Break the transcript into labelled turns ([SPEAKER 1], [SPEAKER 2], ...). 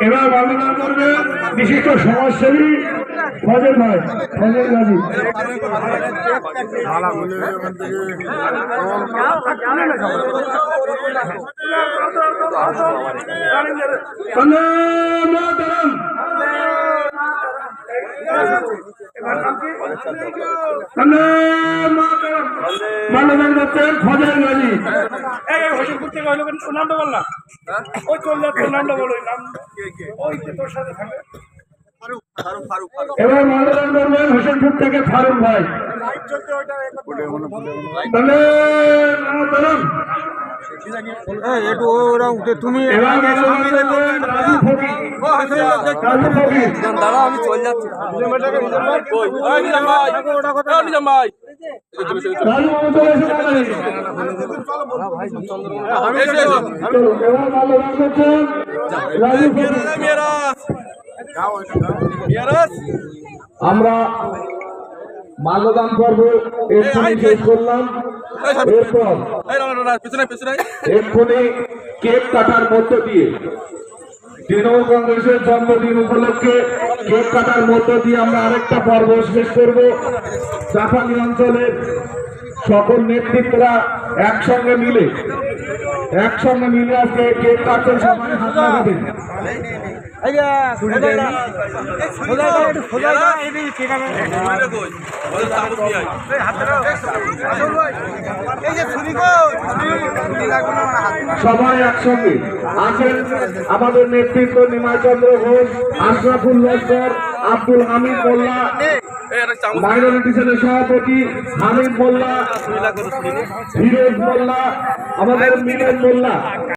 [SPEAKER 1] এবার আবেদন করবে বিশিষ্ট সমাজসেবী ফজল ভাই, ফজল গাজী। মানবেন করছেন ফজল গাজী।
[SPEAKER 2] হোসেনপুর থেকে হইলো কিন্তু নামটা বল না, ওই চললে তোর নামটা বলো, নাম ওই তোর সাথে থাকে।
[SPEAKER 1] এবার মানবেন করবেন হোসেনপুর থেকে ফারুক ভাই। তুমি
[SPEAKER 3] দাদা আমি চলে যাচ্ছি।
[SPEAKER 1] আমরা মাল্যদান পর্ব এক্ষুনি শেষ করলাম। এরপর এক্ষুনি কেক কাটার মধ্য দিয়ে তৃণমূল কংগ্রেসের জন্মদিন উপলক্ষে কেক কাটার মধ্য দিয়ে আমরা আরেকটা পর্ব শেষ করব। চাপানি অঞ্চলের সকল নেতৃত্বরা একসঙ্গে মিলে আজকে কেক কাটতে সবাই হাত লাগাবেন। সবাই একসঙ্গে আছেন আমাদের নেতৃত্ব নিমাইচন্দ্র ঘোষ, আশরাফুল লস্কর, আব্দুল হামিদ মোল্লা, মাইনরিটি সেলের সভাপতি হামিদ মোল্লা, ফিরোজ মোল্লা, আমাদের মিলন মোল্লা।